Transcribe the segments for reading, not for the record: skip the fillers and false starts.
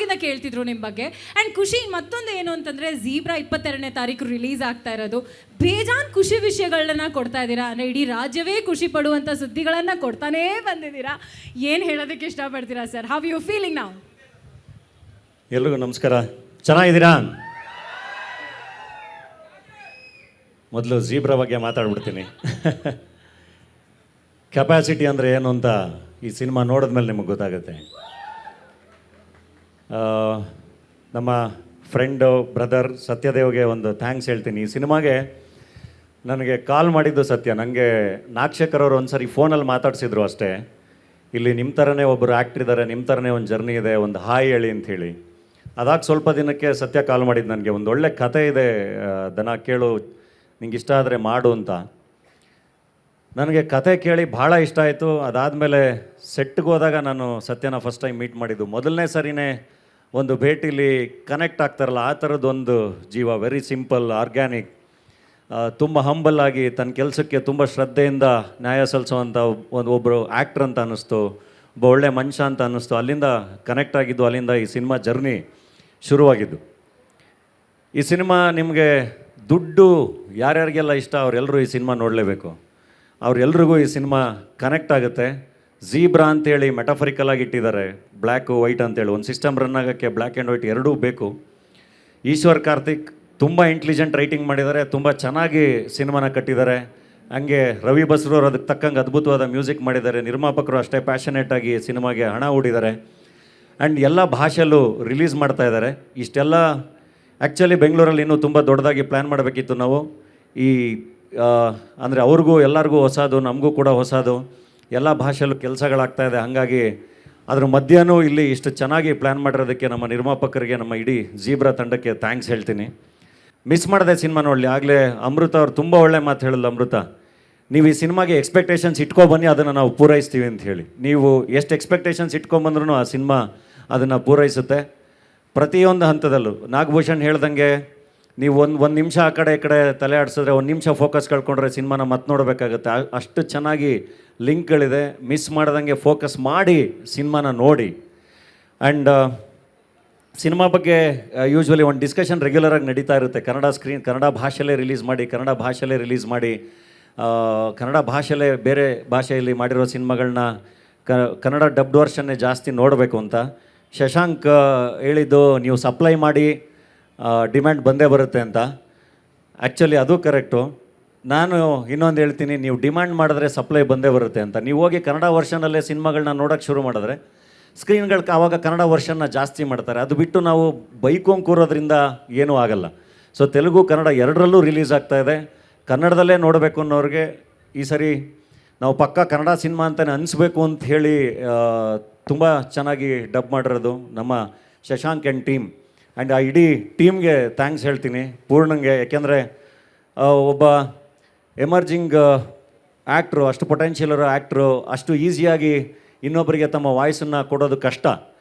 ಅವಾಗಿಂದ ಕೇಳ್ತಿದ್ರು ನಿಮ್ಮ ಬಗ್ಗೆ. ಆ್ಯಂಡ್ ಖುಷಿ ಮತ್ತೊಂದು ಏನು ಅಂತಂದರೆ, ಝೀಬ್ರಾ 22ನೇ ತಾರೀಕು ರಿಲೀಸ್ ಆಗ್ತಾ ಇರೋದು. ಬೇಜಾನ್ ಖುಷಿ ವಿಷಯಗಳನ್ನ ಕೊಡ್ತಾ ಇದ್ದೀರಾ. ಅಂದರೆ ಇಡೀ ರಾಜ್ಯವೇ ಖುಷಿ ಪಡುವಂಥ ಸುದ್ದಿಗಳನ್ನು ಕೊಡ್ತಾನೇ ಬಂದಿದ್ದೀರಾ. ಏನು ಹೇಳೋದಕ್ಕೆ ಇಷ್ಟಪಡ್ತೀರಾ ಸರ್? ಹೌ ಯು ಫೀಲಿಂಗ್ ನಾವು? ಎಲ್ರಿಗೂ ನಮಸ್ಕಾರ. ಚೆನ್ನಾಗಿದ್ದೀರಾ? ಮೊದಲು ಝೀಬ್ರಾ ಬಗ್ಗೆ ಮಾತಾಡ್ಬಿಡ್ತೀನಿ. ಕೆಪಾಸಿಟಿ ಅಂದರೆ ಏನು ಅಂತ ಈ ಸಿನಿಮಾ ನೋಡಿದ್ಮೇಲೆ ನಿಮಗೆ ಗೊತ್ತಾಗುತ್ತೆ. ನಮ್ಮ ಫ್ರೆಂಡು ಬ್ರದರ್ ಸತ್ಯದೇವ್ಗೆ ಒಂದು ಥ್ಯಾಂಕ್ಸ್ ಹೇಳ್ತೀನಿ. ಈ ಸಿನಿಮಾಗೆ ನನಗೆ ಕಾಲ್ ಮಾಡಿದ್ದು ಸತ್ಯ. ನನಗೆ ನಾಗಶೇಖರ್ ಅವರು ಒಂದು ಸರಿ ಫೋನಲ್ಲಿ ಮಾತಾಡ್ಸಿದ್ರು ಅಷ್ಟೇ. ಇಲ್ಲಿ ನಿಮ್ಮ ಥರನೇ ಒಬ್ಬರು ಆ್ಯಕ್ಟ್ರ್ ಇದ್ದಾರೆ, ನಿಮ್ಮ ಥರನೇ ಒಂದು ಜರ್ನಿ ಇದೆ, ಒಂದು ಹಾಯ್ ಹೇಳಿ ಅಂಥೇಳಿ. ಅದಾಗಿ ಸ್ವಲ್ಪ ದಿನಕ್ಕೆ ಸತ್ಯ ಕಾಲ್ ಮಾಡಿದ್ದು ನನಗೆ. ಒಂದು ಒಳ್ಳೆ ಕಥೆ ಇದೆ, ದನ ಕೇಳು, ನಿಂಗೆ ಇಷ್ಟ ಆದರೆ ಮಾಡು ಅಂತ. ನನಗೆ ಕತೆ ಕೇಳಿ ಭಾಳ ಇಷ್ಟ ಆಯಿತು. ಅದಾದಮೇಲೆ ಸೆಟ್ಗೆ ಹೋದಾಗ ನಾನು ಸತ್ಯನ ಫಸ್ಟ್ ಟೈಮ್ ಮೀಟ್ ಮಾಡಿದ್ದು. ಮೊದಲನೇ ಸರಿನೇ ಒಂದು ಭೇಟಿಲಿ ಕನೆಕ್ಟ್ ಆಗ್ತಾರಲ್ಲ, ಆ ಥರದ್ದೊಂದು ಜೀವ. ವೆರಿ ಸಿಂಪಲ್, ಆರ್ಗ್ಯಾನಿಕ್, ತುಂಬ ಹಂಬಲ್ ಆಗಿ ತನ್ನ ಕೆಲಸಕ್ಕೆ ತುಂಬ ಶ್ರದ್ಧೆಯಿಂದ ನ್ಯಾಯ ಸಲ್ಲಿಸುವಂಥ ಒಬ್ಬರು ಆ್ಯಕ್ಟ್ರ್ ಅಂತ ಅನ್ನಿಸ್ತು, ಒಬ್ಬ ಒಳ್ಳೆ ಮನುಷ್ಯ ಅಂತ ಅನ್ನಿಸ್ತು. ಅಲ್ಲಿಂದ ಕನೆಕ್ಟ್ ಆಗಿದ್ದು, ಅಲ್ಲಿಂದ ಈ ಸಿನಿಮಾ ಜರ್ನಿ ಶುರುವಾಗಿದ್ದು. ಈ ಸಿನಿಮಾ ನಿಮಗೆ ದುಡ್ಡು ಯಾರ್ಯಾರಿಗೆಲ್ಲ ಇಷ್ಟ ಅವರೆಲ್ಲರೂ ಈ ಸಿನಿಮಾ ನೋಡಲೇಬೇಕು. ಅವ್ರೆಲ್ರಿಗೂ ಈ ಸಿನಿಮಾ ಕನೆಕ್ಟ್ ಆಗುತ್ತೆ. ಝೀಬ್ರಾ ಅಂತೇಳಿ ಮೆಟಫರಿಕಲಾಗಿ ಇಟ್ಟಿದ್ದಾರೆ, ಬ್ಲ್ಯಾಕು ವೈಟ್ ಅಂತೇಳಿ. ಒಂದು ಸಿಸ್ಟಮ್ ರನ್ ಆಗೋಕ್ಕೆ ಬ್ಲ್ಯಾಕ್ ಆ್ಯಂಡ್ ವೈಟ್ ಎರಡೂ ಬೇಕು. ಈಶ್ವರ್ ಕಾರ್ತಿಕ್ ತುಂಬ ಇಂಟೆಲಿಜೆಂಟ್ ರೈಟಿಂಗ್ ಮಾಡಿದ್ದಾರೆ, ತುಂಬ ಚೆನ್ನಾಗಿ ಸಿನಿಮಾನ ಕಟ್ಟಿದ್ದಾರೆ. ಹಂಗೆ ರವಿ ಬಸ್ರೂರು ಅದಕ್ಕೆ ತಕ್ಕಂಗೆ ಅದ್ಭುತವಾದ ಮ್ಯೂಸಿಕ್ ಮಾಡಿದ್ದಾರೆ. ನಿರ್ಮಾಪಕರು ಅಷ್ಟೇ ಪ್ಯಾಷನೇಟಾಗಿ ಸಿನಿಮಾಗೆ ಹಣ ಹೂಡಿದ್ದಾರೆ. ಆ್ಯಂಡ್ ಎಲ್ಲ ಭಾಷೆಯಲ್ಲೂ ರಿಲೀಸ್ ಮಾಡ್ತಾ ಇದ್ದಾರೆ. ಇಷ್ಟೆಲ್ಲ ಆ್ಯಕ್ಚುಲಿ ಬೆಂಗಳೂರಲ್ಲಿ ಇನ್ನೂ ತುಂಬ ದೊಡ್ಡದಾಗಿ ಪ್ಲ್ಯಾನ್ ಮಾಡಬೇಕಿತ್ತು ನಾವು. ಈ ಅಂದರೆ ಅವ್ರಿಗೂ ಎಲ್ಲರಿಗೂ ಹೊಸದು, ನಮಗೂ ಕೂಡ ಹೊಸದು. ಎಲ್ಲ ಭಾಷೆಯಲ್ಲೂ ಕೆಲಸಗಳಾಗ್ತಾಯಿದೆ. ಹಾಗಾಗಿ ಅದ್ರ ಮಧ್ಯನೂ ಇಲ್ಲಿ ಇಷ್ಟು ಚೆನ್ನಾಗಿ ಪ್ಲ್ಯಾನ್ ಮಾಡಿರೋದಕ್ಕೆ ನಮ್ಮ ನಿರ್ಮಾಪಕರಿಗೆ, ನಮ್ಮ ಇಡೀ ಝೀಬ್ರಾ ತಂಡಕ್ಕೆ ಥ್ಯಾಂಕ್ಸ್ ಹೇಳ್ತೀನಿ. ಮಿಸ್ ಮಾಡಿದೆ ಸಿನಿಮಾ ನೋಡಲಿ. ಆಗಲೇ ಅಮೃತ ಅವ್ರು ತುಂಬ ಒಳ್ಳೆ ಮಾತು ಹೇಳಿಲ್ಲ. ಅಮೃತ, ನೀವು ಈ ಸಿನಿಮಾಗೆ ಎಕ್ಸ್ಪೆಕ್ಟೇಷನ್ಸ್ ಇಟ್ಕೊಬನ್ನಿ, ಅದನ್ನು ನಾವು ಪೂರೈಸ್ತೀವಿ ಅಂತ ಹೇಳಿ. ನೀವು ಎಷ್ಟು ಎಕ್ಸ್ಪೆಕ್ಟೇಷನ್ಸ್ ಇಟ್ಕೊಂಬಂದ್ರೂ ಆ ಸಿನಿಮಾ ಅದನ್ನು ಪೂರೈಸುತ್ತೆ ಪ್ರತಿಯೊಂದು ಹಂತದಲ್ಲೂ. ನಾಗಭೂಷಣ್ ಹೇಳ್ದಂಗೆ ನೀವು ಒಂದು ನಿಮಿಷ ಆ ಕಡೆ ಈ ಕಡೆ ತಲೆ ಆಡಿಸಿದ್ರೆ, ಒಂದು ನಿಮಿಷ ಫೋಕಸ್ ಕಳ್ಕೊಂಡ್ರೆ ಸಿನಿಮಾನ ಮತ್ತೆ ನೋಡಬೇಕಾಗತ್ತೆ. ಅಷ್ಟು ಚೆನ್ನಾಗಿ ಲಿಂಕ್ಗಳಿದೆ. ಮಿಸ್ ಮಾಡ್ದಂಗೆ ಫೋಕಸ್ ಮಾಡಿ ಸಿನಿಮಾನ ನೋಡಿ. ಆ್ಯಂಡ್ ಸಿನಿಮಾ ಬಗ್ಗೆ ಯೂಶ್ವಲಿ ಒಂದು ಡಿಸ್ಕಷನ್ ರೆಗ್ಯುಲರಾಗಿ ನಡೀತಾ ಇರುತ್ತೆ. ಕನ್ನಡ ಭಾಷೆಯಲ್ಲೇ ರಿಲೀಸ್ ಮಾಡಿ, ಕನ್ನಡ ಭಾಷೆಯಲ್ಲೇ ಬೇರೆ ಭಾಷೆಯಲ್ಲಿ ಮಾಡಿರೋ ಸಿನಿಮಾಗಳನ್ನ ಕನ್ನಡ ಡಬ್ಡ್ ವರ್ಷನ್ನೇ ಜಾಸ್ತಿ ನೋಡಬೇಕು ಅಂತ. ಶಶಾಂಕ್ ಹೇಳಿದ್ದು, ನೀವು ಸಪ್ಲೈ ಮಾಡಿ ಡಿಮ್ಯಾಂಡ್ ಬಂದೇ ಬರುತ್ತೆ ಅಂತ. ಆ್ಯಕ್ಚುಲಿ ಅದು ಕರೆಕ್ಟು. ನಾನು ಇನ್ನೊಂದು ಹೇಳ್ತೀನಿ, ನೀವು ಡಿಮ್ಯಾಂಡ್ ಮಾಡಿದ್ರೆ ಸಪ್ಲೈ ಬಂದೇ ಬರುತ್ತೆ ಅಂತ. ನೀವು ಹೋಗಿ ಕನ್ನಡ ವರ್ಷನಲ್ಲೇ ಸಿನಿಮಾಗಳನ್ನ ನೋಡೋಕ್ಕೆ ಶುರು ಮಾಡಿದ್ರೆ ಸ್ಕ್ರೀನ್ಗಳಿಗೆ ಆವಾಗ ಕನ್ನಡ ವರ್ಷನ್ನ ಜಾಸ್ತಿ ಮಾಡ್ತಾರೆ. ಅದು ಬಿಟ್ಟು ನಾವು ಬೈಕೊಂಡ್ ಕೂರೋದ್ರಿಂದ ಏನೂ ಆಗಲ್ಲ. ಸೊ ತೆಲುಗು ಕನ್ನಡ ಎರಡರಲ್ಲೂ ರಿಲೀಸ್ ಆಗ್ತಾಯಿದೆ. ಕನ್ನಡದಲ್ಲೇ ನೋಡಬೇಕು ಅನ್ನೋರಿಗೆ ಈ ಸರಿ ನಾವು ಪಕ್ಕಾ ಕನ್ನಡ ಸಿನಿಮಾ ಅಂತಲೇ ಅನಿಸ್ಬೇಕು ಅಂತ ಹೇಳಿ ತುಂಬ ಚೆನ್ನಾಗಿ ಡಬ್ ಮಾಡಿರೋದು ನಮ್ಮ ಶಶಾಂಕ್ ಆ್ಯಂಡ್ ಟೀಮ್. ಆ್ಯಂಡ್ ಆ ಇಡೀ ಟೀಮ್ಗೆ ಥ್ಯಾಂಕ್ಸ್ ಹೇಳ್ತೀನಿ, ಪೂರ್ಣಂಗೆ. ಯಾಕೆಂದರೆ ಒಬ್ಬ ಎಮರ್ಜಿಂಗ್ ಆ್ಯಕ್ಟ್ರು, ಅಷ್ಟು ಪೊಟೆನ್ಷಿಯಲ್ ಇರೋ ಆ್ಯಕ್ಟ್ರು ಅಷ್ಟು ಈಸಿಯಾಗಿ ಇನ್ನೊಬ್ಬರಿಗೆ ತಮ್ಮ ವಾಯ್ಸನ್ನು ಕೊಡೋದು ಕಷ್ಟ.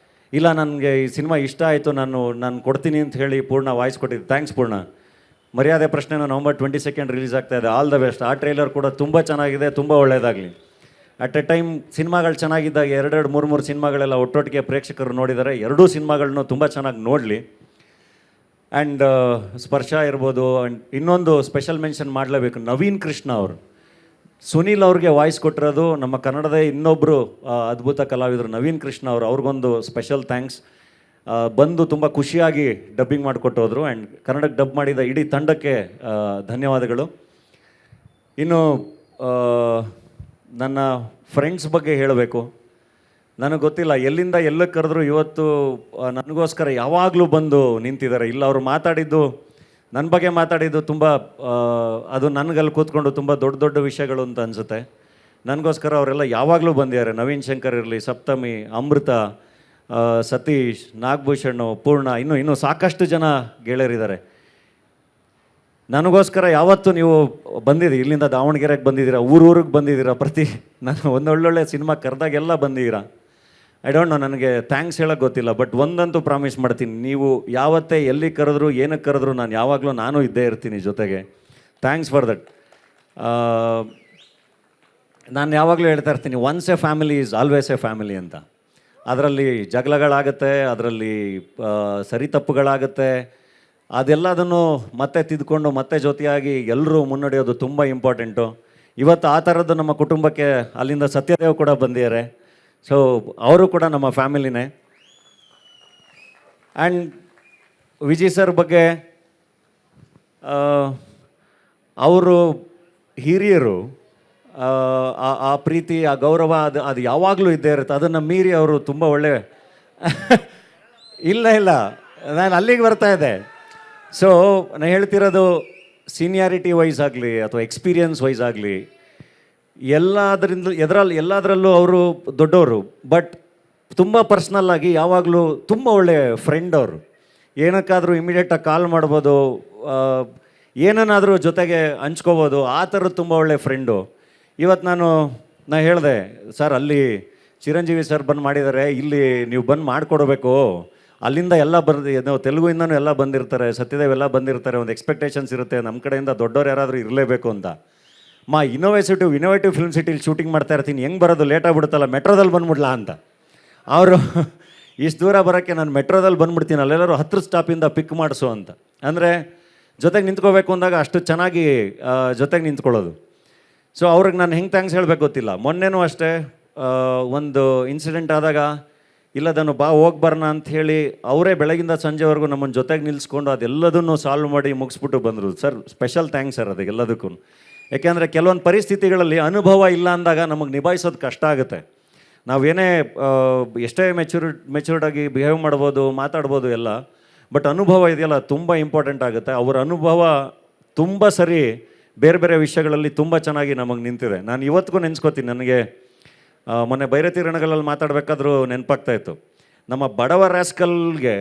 ಇಲ್ಲ, ನನಗೆ ಈ ಸಿನಿಮಾ ಇಷ್ಟ ಆಯಿತು, ನಾನು ಕೊಡ್ತೀನಿ ಅಂತ ಹೇಳಿ ಪೂರ್ಣ ವಾಯ್ಸ್ ಕೊಟ್ಟಿದ್ದು. ಥ್ಯಾಂಕ್ಸ್ ಪೂರ್ಣ. ಮರ್ಯಾದೆ ಪ್ರಶ್ನೆನ November 22 ರಿಲೀಸ್ ಆಗ್ತಾಯಿದೆ. All the best. ಆ ಟ್ರೈಲರ್ ಕೂಡ ತುಂಬ ಚೆನ್ನಾಗಿದೆ, ತುಂಬ ಒಳ್ಳೆಯದಾಗಲಿ. ಅಟ್ ಎ ಟೈಮ್ ಸಿನಿಮಾಗಳು ಚೆನ್ನಾಗಿದ್ದಾಗ 2-3 ಸಿನಿಮಾಗಳೆಲ್ಲ ಒಟ್ಟೊಟ್ಟಿಗೆ ಪ್ರೇಕ್ಷಕರು ನೋಡಿದ್ದಾರೆ. ಎರಡೂ ಸಿನಿಮಾಗಳನ್ನೂ ತುಂಬ ಚೆನ್ನಾಗಿ ನೋಡಲಿ. ಆ್ಯಂಡ್ ಸ್ಪರ್ಶ ಇರ್ಬೋದು. ಆ್ಯಂಡ್ ಇನ್ನೊಂದು ಸ್ಪೆಷಲ್ ಮೆನ್ಷನ್ ಮಾಡಲೇಬೇಕು, ನವೀನ್ ಕೃಷ್ಣ ಅವರು. ಸುನೀಲ್ ಅವ್ರಿಗೆ ವಾಯ್ಸ್ ಕೊಟ್ಟಿರೋದು ನಮ್ಮ ಕನ್ನಡದ ಇನ್ನೊಬ್ಬರು ಅದ್ಭುತ ಕಲಾವಿದರು ನವೀನ್ ಕೃಷ್ಣ ಅವರು. ಅವ್ರಿಗೊಂದು ಸ್ಪೆಷಲ್ ಥ್ಯಾಂಕ್ಸ್. ಬಂದು ತುಂಬ ಖುಷಿಯಾಗಿ ಡಬ್ಬಿಂಗ್ ಮಾಡಿಕೊಟ್ಟು ಹೋದರು. ಆ್ಯಂಡ್ ಕನ್ನಡಕ್ಕೆ ಡಬ್ ಮಾಡಿದ ಇಡೀ ತಂಡಕ್ಕೆ ಧನ್ಯವಾದಗಳು. ಇನ್ನು ನನ್ನ ಫ್ರೆಂಡ್ಸ್ ಬಗ್ಗೆ ಹೇಳಬೇಕು. ನನಗೆ ಗೊತ್ತಿಲ್ಲ, ಎಲ್ಲಿಂದ ಎಲ್ಲಕ್ಕೆ ಕರೆದ್ರು ಇವತ್ತು ನನಗೋಸ್ಕರ ಯಾವಾಗಲೂ ಬಂದು ನಿಂತಿದ್ದಾರೆ. ಇಲ್ಲ, ಅವರು ಮಾತಾಡಿದ್ದು, ನನ್ನ ಬಗ್ಗೆ ಮಾತಾಡಿದ್ದು ತುಂಬ, ಅದು ನನಗಲ್ಲಿ ಕೂತ್ಕೊಂಡು ತುಂಬ ದೊಡ್ಡ ವಿಷಯಗಳು ಅಂತ ಅನಿಸುತ್ತೆ. ನನಗೋಸ್ಕರ ಅವರೆಲ್ಲ ಯಾವಾಗಲೂ ಬಂದಿದ್ದಾರೆ. ನವೀನ್ ಶಂಕರ್ ಇರಲಿ, ಸಪ್ತಮಿ, ಅಮೃತ, ಸತೀಶ್, ನಾಗಭೂಷಣ್, ಪೂರ್ಣ, ಇನ್ನೂ ಸಾಕಷ್ಟು ಜನ ಗೆಳೆಯರಿದ್ದಾರೆ. ನನಗೋಸ್ಕರ ಯಾವತ್ತೂ ನೀವು ಬಂದಿದ್ದೀರಿ. ಇಲ್ಲಿಂದ ದಾವಣಗೆರೆಗೆ ಬಂದಿದ್ದೀರಾ, ಊರಿಗೆ ಬಂದಿದ್ದೀರಾ. ನಾನು ಒಂದೊಳ್ಳೊಳ್ಳೆ ಸಿನಿಮಾ ಕರೆದಾಗೆಲ್ಲ ಬಂದಿದ್ದೀರಾ. ಐ ಡೋಂಟ್ ನೋ, ನನಗೆ ಥ್ಯಾಂಕ್ಸ್ ಹೇಳೋಕ್ಕೆ ಗೊತ್ತಿಲ್ಲ. ಬಟ್ ಒಂದಂತೂ ಪ್ರಾಮಿಸ್ ಮಾಡ್ತೀನಿ, ನೀವು ಯಾವತ್ತೇ ಎಲ್ಲಿ ಕರೆದ್ರು, ಏನಕ್ಕೆ ಕರೆದ್ರು, ನಾನು ಇದ್ದೇ ಇರ್ತೀನಿ ಜೊತೆಗೆ. Thanks for that. ನಾನು ಯಾವಾಗಲೂ ಹೇಳ್ತಾ ಇರ್ತೀನಿ, once A family is always A family ಅಂತ. ಅದರಲ್ಲಿ ಜಗಳಗಳಾಗುತ್ತೆ, ಅದರಲ್ಲಿ ಸರಿ ತಪ್ಪುಗಳಾಗುತ್ತೆ. ಅದೆಲ್ಲದನ್ನು ಮತ್ತೆ ತಿದ್ದುಕೊಂಡು ಮತ್ತೆ ಜೊತೆಯಾಗಿ ಎಲ್ಲರೂ ಮುನ್ನಡೆಯೋದು ತುಂಬ ಇಂಪಾರ್ಟೆಂಟು. ಇವತ್ತು ಆ ಥರದ್ದು ನಮ್ಮ ಕುಟುಂಬಕ್ಕೆ ಅಲ್ಲಿಂದ ಸತ್ಯದೇವ್ ಕೂಡ ಬಂದಿದ್ದಾರೆ. ಸೊ ಅವರು ಕೂಡ ನಮ್ಮ ಫ್ಯಾಮಿಲಿನೇ. ಆ್ಯಂಡ್ ವಿಜಯ್ ಸರ್ ಬಗ್ಗೆ ಅವರು ಹಿರಿಯರು, ಆ ಪ್ರೀತಿ, ಆ ಗೌರವ ಅದು ಯಾವಾಗಲೂ ಇದ್ದೇ ಇರುತ್ತೆ. ಅದನ್ನು ಮೀರಿ ಅವರು ತುಂಬ ಒಳ್ಳೆ ಇಲ್ಲ ನಾನು ಅಲ್ಲಿಗೆ ಬರ್ತಾ ಇದ್ದೆ. ಸೊ ನಾನು ಹೇಳ್ತಿರೋದು ಸೀನಿಯಾರಿಟಿ ವೈಸ್ ಆಗಲಿ ಅಥವಾ ಎಕ್ಸ್ಪೀರಿಯನ್ಸ್ ವೈಸ್ ಆಗಲಿ ಎಲ್ಲದರಲ್ಲೂ ಅವರು ದೊಡ್ಡವರು. ಬಟ್ ತುಂಬ ಪರ್ಸ್ನಲ್ಲಾಗಿ ಯಾವಾಗಲೂ ತುಂಬ ಒಳ್ಳೆ ಫ್ರೆಂಡ್ ಅವರು. ಏನಕ್ಕಾದರೂ ಇಮಿಡಿಯೇಟಾಗಿ ಕಾಲ್ ಮಾಡ್ಬೋದು, ಏನನ್ನಾದರೂ ಜೊತೆಗೆ ಹಂಚ್ಕೋಬೋದು. ಆ ಥರದ್ದು ತುಂಬ ಒಳ್ಳೆ ಫ್ರೆಂಡು. ಇವತ್ತು ನಾನು ಹೇಳಿದೆ, ಸರ್ ಅಲ್ಲಿ ಚಿರಂಜೀವಿ ಸರ್ ಬಂದು ಮಾಡಿದ್ದಾರೆ, ಇಲ್ಲಿ ನೀವು ಬಂದು ಮಾಡಿಕೊಡ್ಬೇಕು. ಅಲ್ಲಿಂದ ಎಲ್ಲ ನಾವು ತೆಲುಗುಯಿಂದನೂ ಎಲ್ಲ ಬಂದಿರ್ತಾರೆ, ಸತ್ಯದೇವ್ ಎಲ್ಲ ಬಂದಿರ್ತಾರೆ. ಒಂದು ಎಕ್ಸ್ಪೆಕ್ಟೇಷನ್ಸ್ ಇರುತ್ತೆ, ನಮ್ಮ ಕಡೆಯಿಂದ ದೊಡ್ಡವ್ರು ಯಾರಾದರೂ ಇರಲೇಬೇಕು ಅಂತ. ಇನೋವೇಟಿವ್ ಫಿಲ್ಮ್ ಸಿಟಿಲಿ ಶೂಟಿಂಗ್ ಮಾಡ್ತಾ ಇರ್ತೀನಿ, ಹೆಂಗೆ ಬರೋದು, ಲೇಟ್ ಆಗಿಬಿಡುತ್ತಲ್ಲ, ಮೆಟ್ರೋದಲ್ಲಿ ಬಂದ್ಬಿಡ್ಲಾ ಅಂತ. ಅವರು ಇಷ್ಟು ದೂರ ಬರೋಕ್ಕೆ ನಾನು ಮೆಟ್ರೋದಲ್ಲಿ ಬಂದ್ಬಿಡ್ತೀನಿ, ಅಲ್ಲೆಲ್ಲರೂ 10 ಸ್ಟಾಪಿಂದ ಪಿಕ್ ಮಾಡಿಸು ಅಂತ. ಅಂದರೆ ಜೊತೆಗೆ ನಿಂತ್ಕೋಬೇಕು ಅಂದಾಗ ಅಷ್ಟು ಚೆನ್ನಾಗಿ ಜೊತೆಗೆ ನಿಂತ್ಕೊಳ್ಳೋದು. ಸೊ ಅವ್ರಿಗೆ ನಾನು ಹೆಂಗೆ ಥ್ಯಾಂಕ್ಸ್ ಹೇಳಬೇಕು ಗೊತ್ತಿಲ್ಲ. ಮೊನ್ನೆನೂ ಅಷ್ಟೇ ಒಂದು ಇನ್ಸಿಡೆಂಟ್ ಆದಾಗ ಇಲ್ಲದನ್ನು ಹೋಗಿ ಬರೋಣ ಅಂಥೇಳಿ ಅವರೇ ಬೆಳಗಿಂದ ಸಂಜೆವರೆಗೂ ನಮ್ಮನ್ನು ಜೊತೆಗೆ ನಿಲ್ಲಿಸ್ಕೊಂಡು ಅದೆಲ್ಲದನ್ನು ಸಾಲ್ವ್ ಮಾಡಿ ಮುಗಿಸ್ಬಿಟ್ಟು ಬಂದರು. ಸರ್ ಸ್ಪೆಷಲ್ ಥ್ಯಾಂಕ್ಸ್ ಸರ್ ಅದಕ್ಕೆಲ್ಲದಕ್ಕೂ. ಯಾಕೆಂದರೆ ಕೆಲವೊಂದು ಪರಿಸ್ಥಿತಿಗಳಲ್ಲಿ ಅನುಭವ ಇಲ್ಲ ಅಂದಾಗ ನಮಗೆ ನಿಭಾಯಿಸೋದು ಕಷ್ಟ ಆಗುತ್ತೆ. ನಾವೇನೇ ಎಷ್ಟೇ ಮೆಚ್ಯೂರ್ಡಾಗಿ ಬಿಹೇವ್ ಮಾಡ್ಬೋದು, ಮಾತಾಡ್ಬೋದು ಎಲ್ಲ, ಬಟ್ ಅನುಭವ ಇದೆಯಲ್ಲ ತುಂಬ ಇಂಪಾರ್ಟೆಂಟ್ ಆಗುತ್ತೆ. ಅವರ ಅನುಭವ ತುಂಬ ಸರಿ ಬೇರೆ ಬೇರೆ ವಿಷಯಗಳಲ್ಲಿ ತುಂಬ ಚೆನ್ನಾಗಿ ನಮಗೆ ನಿಂತಿದೆ. ನಾನು ಇವತ್ತಿಗೂ ನೆನೆಸ್ಕೋತೀನಿ. ನನಗೆ ಮೊನ್ನೆ ಬೈರತಿ ರಣಗಳಲ್ಲಿ ಮಾತಾಡಬೇಕಾದ್ರೂ ನೆನಪಾಗ್ತಾಯಿತ್ತು. ನಮ್ಮ ಬಡವ ರ್ಯಾಸ್ಕಲ್ಗೆ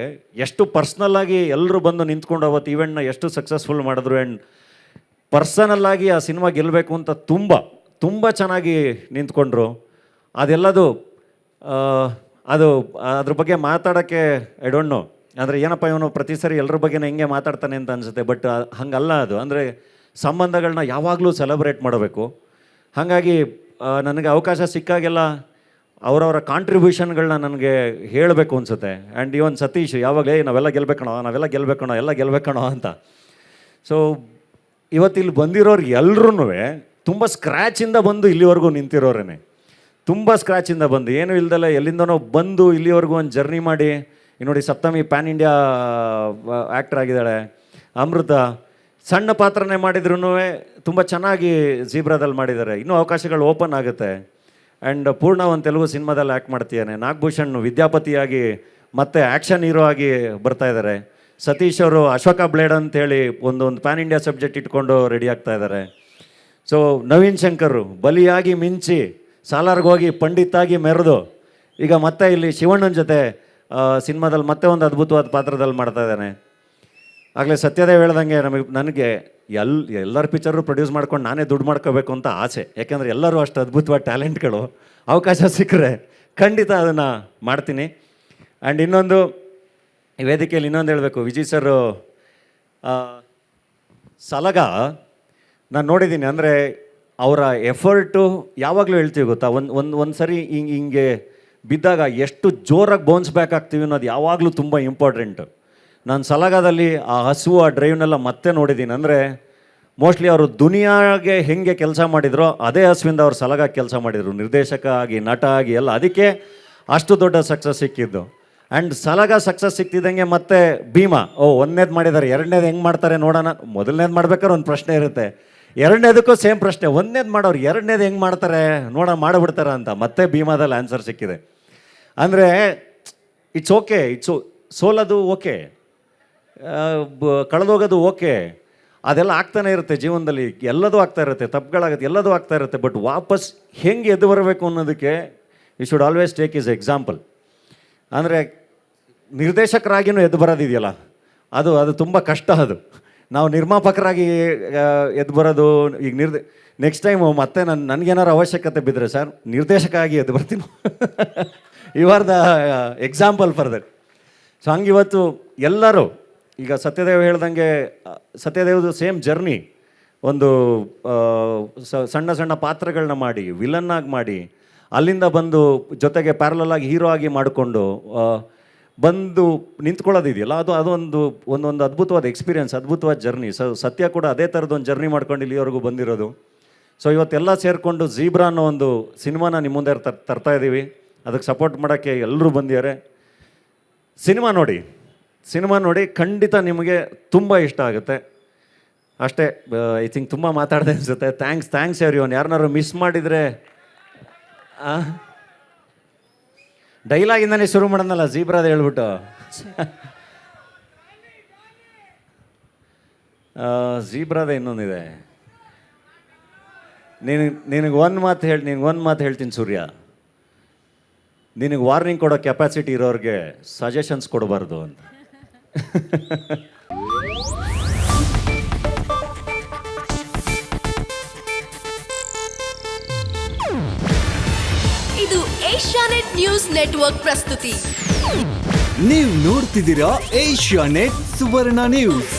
ಎಷ್ಟು ಪರ್ಸ್ನಲ್ಲಾಗಿ ಎಲ್ಲರೂ ಬಂದು ನಿಂತ್ಕೊಂಡು ಅವತ್ತು ಈವೆಂಟ್ನ ಎಷ್ಟು ಸಕ್ಸಸ್ಫುಲ್ ಮಾಡಿದ್ರು. ಆ್ಯಂಡ್ ಪರ್ಸನಲ್ಲಾಗಿ ಆ ಸಿನಿಮಾ ಗೆಲ್ಲಬೇಕು ಅಂತ ತುಂಬ ಚೆನ್ನಾಗಿ ನಿಂತ್ಕೊಂಡ್ರು. ಅದೆಲ್ಲದು ಅದ್ರ ಬಗ್ಗೆ ಮಾತಾಡೋಕ್ಕೆ ಐ ಡೋಂಟ್ ನೋ. ಅಂದರೆ ಏನಪ್ಪ ಇವನು ಪ್ರತಿ ಸರಿ ಎಲ್ಲರ ಬಗ್ಗೆನೇ ಹೆಂಗೆ ಮಾತಾಡ್ತಾನೆ ಅಂತ ಅನಿಸುತ್ತೆ. ಬಟ್ ಹಂಗಲ್ಲ ಅದು. ಅಂದರೆ ಸಂಬಂಧಗಳನ್ನ ಯಾವಾಗಲೂ ಸೆಲೆಬ್ರೇಟ್ ಮಾಡಬೇಕು. ಹಾಗಾಗಿ ನನಗೆ ಅವಕಾಶ ಸಿಕ್ಕಾಗೆಲ್ಲ ಅವರವರ ಕಾಂಟ್ರಿಬ್ಯೂಷನ್ಗಳನ್ನ ನನಗೆ ಹೇಳಬೇಕು ಅನಿಸುತ್ತೆ. ಆ್ಯಂಡ್ ಇವನ್ ಸತೀಶ್ ಯಾವಾಗಲೇ ನಾವೆಲ್ಲ ಗೆಲ್ಬೇಕಣೋ ಅಂತ. ಸೊ ಇವತ್ತಿಲ್ಲಿ ಬಂದಿರೋರು ಎಲ್ಲರೂ ತುಂಬ ಸ್ಕ್ರ್ಯಾಚಿಂದ ಬಂದು ಇಲ್ಲಿವರೆಗೂ ನಿಂತಿರೋರೇನೆ. ತುಂಬ ಸ್ಕ್ರ್ಯಾಚಿಂದ ಬಂದು ಏನೂ ಇಲ್ದಲ್ಲ ಎಲ್ಲಿಂದನೋ ಬಂದು ಇಲ್ಲಿವರೆಗೂ ಒಂದು ಜರ್ನಿ ಮಾಡಿ. ನೋಡಿ ಸಪ್ತಮಿ ಪ್ಯಾನ್ ಇಂಡಿಯಾ ಆ್ಯಕ್ಟರ್ ಆಗಿದ್ದಾಳೆ. ಅಮೃತ ಸಣ್ಣ ಪಾತ್ರನೇ ಮಾಡಿದ್ರೂ ತುಂಬ ಚೆನ್ನಾಗಿ ಝೀಬ್ರಾದಲ್ಲಿ ಮಾಡಿದ್ದಾರೆ. ಇನ್ನೂ ಅವಕಾಶಗಳು ಓಪನ್ ಆಗುತ್ತೆ. ಆ್ಯಂಡ್ ಪೂರ್ಣ ಒಂದು ತೆಲುಗು ಸಿನಿಮಾದಲ್ಲಿ ಆ್ಯಕ್ಟ್ ಮಾಡ್ತೀಯಾನೆ. ನಾಗಭೂಷಣ್ ವಿದ್ಯಾಪತಿಯಾಗಿ ಮತ್ತೆ ಆ್ಯಕ್ಷನ್ ಹೀರೋ ಆಗಿ ಬರ್ತಾ ಇದ್ದಾರೆ. ಸತೀಶ್ ಅವರು ಅಶೋಕ ಬ್ಲೇಡ್ ಅಂತೇಳಿ ಒಂದು ಪ್ಯಾನ್ ಇಂಡಿಯಾ ಸಬ್ಜೆಕ್ಟ್ ಇಟ್ಕೊಂಡು ರೆಡಿ ಆಗ್ತಾ ಇದ್ದಾರೆ. ಸೊ ನವೀನ್ ಶಂಕರ್ ಬಲಿಯಾಗಿ ಮಿಂಚಿ ಸಾಲಾರ್ಗೋಗಿ ಪಂಡಿತಾಗಿ ಮೆರೆದು ಈಗ ಮತ್ತೆ ಇಲ್ಲಿ ಶಿವಣ್ಣನ ಜೊತೆ ಸಿನಿಮಾದಲ್ಲಿ ಮತ್ತೆ ಒಂದು ಅದ್ಭುತವಾದ ಪಾತ್ರದಲ್ಲಿ ಮಾಡ್ತಾ ಇದ್ದಾನೆ. ಆಗಲೇ ಸತ್ಯದೇವ್ ಹೇಳ್ದಂಗೆ ನನಗೆ ಎಲ್ಲರ ಪಿಕ್ಚರು ಪ್ರೊಡ್ಯೂಸ್ ಮಾಡ್ಕೊಂಡು ನಾನೇ ದುಡ್ಡು ಮಾಡ್ಕೋಬೇಕು ಅಂತ ಆಸೆ. ಯಾಕೆಂದರೆ ಎಲ್ಲರೂ ಅಷ್ಟು ಅದ್ಭುತವಾದ ಟ್ಯಾಲೆಂಟ್ಗಳು. ಅವಕಾಶ ಸಿಕ್ಕರೆ ಖಂಡಿತ ಅದನ್ನು ಮಾಡ್ತೀನಿ. ಆ್ಯಂಡ್ ಇನ್ನೊಂದು ಈ ವೇದಿಕೆಯಲ್ಲಿ ಇನ್ನೊಂದು ಹೇಳಬೇಕು. ವಿಜಯ್ ಸರ್ ಸಲಗ ನಾನು ನೋಡಿದ್ದೀನಿ. ಅಂದರೆ ಅವರ ಎಫರ್ಟು ಯಾವಾಗಲೂ ಹೇಳ್ತೀವಿ ಗೊತ್ತಾ, ಒಂದು ಸರಿ ಹಿಂಗೆ ಬಿದ್ದಾಗ ಎಷ್ಟು ಜೋರಾಗಿ ಬೌನ್ಸ್ ಬ್ಯಾಕ್ ಆಗ್ತೀವಿ ಅನ್ನೋದು ಯಾವಾಗಲೂ ತುಂಬ ಇಂಪಾರ್ಟೆಂಟು. ನಾನು ಸಲಗಾದಲ್ಲಿ ಆ ಹಸುವು ಆ ಡ್ರೈವ್ನೆಲ್ಲ ಮತ್ತೆ ನೋಡಿದ್ದೀನಿ. ಅಂದರೆ ಮೋಸ್ಟ್ಲಿ ಅವರು ದುನಿಯಾಗೆ ಹೆಂಗೆ ಕೆಲಸ ಮಾಡಿದ್ರೋ ಅದೇ ಹಸುವಿಂದ ಅವ್ರು ಸಲಗ ಕೆಲಸ ಮಾಡಿದರು, ನಿರ್ದೇಶಕ ಆಗಿ, ನಟ ಆಗಿ ಎಲ್ಲ. ಅದಕ್ಕೆ ಅಷ್ಟು ದೊಡ್ಡ ಸಕ್ಸಸ್ ಸಿಕ್ಕಿದ್ದು. ಆ್ಯಂಡ್ ಸಲಗ ಸಕ್ಸಸ್ ಸಿಕ್ತಿದ್ದಂಗೆ ಮತ್ತೆ ಭೀಮಾ ಒಂದನೇದು ಮಾಡಿದ್ದಾರೆ, ಎರಡನೇದು ಹೆಂಗೆ ಮಾಡ್ತಾರೆ ನೋಡೋಣ. ಮೊದಲನೇದು ಮಾಡ್ಬೇಕಾದ್ರೆ ಒಂದು ಪ್ರಶ್ನೆ ಇರುತ್ತೆ, ಎರಡನೇದಕ್ಕೂ ಸೇಮ್ ಪ್ರಶ್ನೆ. ಒಂದನೇದು ಮಾಡೋರು ಎರಡನೇದು ಹೆಂಗೆ ಮಾಡ್ತಾರೆ ಮಾಡಿಬಿಡ್ತಾರೆ ಅಂತ ಮತ್ತೆ ಭೀಮಾದಲ್ಲಿ ಆನ್ಸರ್ ಸಿಕ್ಕಿದೆ. ಅಂದರೆ ಇಟ್ಸ್ ಓಕೆ, ಸೋಲೋದು ಓಕೆ, ಕಳೆದೋಗೋದು ಓಕೆ, ಅದೆಲ್ಲ ಆಗ್ತಾನೆ ಇರುತ್ತೆ ಜೀವನದಲ್ಲಿ. ಎಲ್ಲದೂ ಆಗ್ತಾ ಇರುತ್ತೆ, ತಪ್ಪುಗಳಾಗುತ್ತೆ, ಎಲ್ಲದೂ ಆಗ್ತಾ ಇರುತ್ತೆ. ಬಟ್ ವಾಪಸ್ ಹೆಂಗೆ ಎದ್ದು ಬರಬೇಕು ಅನ್ನೋದಕ್ಕೆ you should always take is example. ಅಂದರೆ ನಿರ್ದೇಶಕರಾಗಿಯೂ ಎದ್ದು ಬರೋದಿದೆಯಲ್ಲ, ಅದು ತುಂಬ ಕಷ್ಟ. ಅದು ನಾವು ನಿರ್ಮಾಪಕರಾಗಿ ಎದ್ದು ಬರೋದು. ಈಗ ನೆಕ್ಸ್ಟ್ ಟೈಮು ಮತ್ತೆ ನನಗೇನಾರು ಅವಶ್ಯಕತೆ ಬಿದ್ದರೆ ಸರ್ ನಿರ್ದೇಶಕ ಆಗಿ ಎದ್ದು ಬರ್ತೀನಿ. You are the example for that. So ಹಂಗೆ ಇವತ್ತು ಎಲ್ಲರೂ ಈಗ ಸತ್ಯದೇವ್ ಹೇಳ್ದಂಗೆ ಸತ್ಯದೇವ್ದು ಸೇಮ್ ಜರ್ನಿ. ಒಂದು ಸಣ್ಣ ಸಣ್ಣ ಪಾತ್ರಗಳನ್ನ ಮಾಡಿ ವಿಲನ್ನಾಗಿ ಮಾಡಿ ಅಲ್ಲಿಂದ ಬಂದು ಜೊತೆಗೆ ಪ್ಯಾರಲಲ್ ಆಗಿ ಹೀರೋ ಆಗಿ ಮಾಡಿಕೊಂಡು ಬಂದು ನಿಂತ್ಕೊಳ್ಳೋದಿದೆಯಲ್ಲ ಅದೊಂದು ಒಂದೊಂದು ಅದ್ಭುತವಾದ ಎಕ್ಸ್ಪೀರಿಯನ್ಸ್, ಅದ್ಭುತವಾದ ಜರ್ನಿ. ಸತ್ಯ ಕೂಡ ಅದೇ ಥರದ್ದು ಒಂದು ಜರ್ನಿ ಮಾಡ್ಕೊಂಡು ಇಲ್ಲಿವರೆಗೂ ಬಂದಿರೋದು. ಸೊ ಇವತ್ತೆಲ್ಲ ಸೇರಿಕೊಂಡು ಝೀಬ್ರಾ ಅನ್ನೋ ಒಂದು ಸಿನಿಮಾನ ನಿಮ್ಮ ಮುಂದೆ ತರ್ತಾ ಇದ್ದೀವಿ. ಅದಕ್ಕೆ ಸಪೋರ್ಟ್ ಮಾಡೋಕ್ಕೆ ಎಲ್ಲರೂ ಬಂದಿದ್ದಾರೆ. ಸಿನಿಮಾ ನೋಡಿ ಖಂಡಿತ ನಿಮಗೆ ತುಂಬ ಇಷ್ಟ ಆಗುತ್ತೆ. ಅಷ್ಟೇ, ಐ ಥಿಂಕ್ ತುಂಬ ಮಾತಾಡಿದೆ ಅನಿಸುತ್ತೆ. Thanks everyone. ಯಾರನ್ನಾರು ಮಿಸ್ ಮಾಡಿದರೆ ಡೈಲಾಗಿಂದನೇ ಶುರು ಮಾಡೋಣಲ್ಲ, ಝೀಬ್ರಾದ ಹೇಳ್ಬಿಟ್ಟು. ಝೀಬ್ರಾದ ಇನ್ನೊಂದಿದೆ. ನಿನಗೆ ಒಂದು ಮಾತು ಹೇಳ್ತೀನಿ ಸೂರ್ಯ, ನಿನಗೆ ವಾರ್ನಿಂಗ್ ಕೊಡೋ ಕೆಪಾಸಿಟಿ ಇರೋರಿಗೆ ಸಜೆಷನ್ಸ್ ಕೊಡಬಾರ್ದು ಅಂತ. ಇದು ಏಷ್ಯಾನೆಟ್ ನ್ಯೂಸ್ ನೆಟ್ವರ್ಕ್ ಪ್ರಸ್ತುತಿ. ನೀವು ನೋಡ್ತಿದ್ದೀರಾ ಏಷ್ಯಾನೆಟ್ ಸುವರ್ಣ ನ್ಯೂಸ್.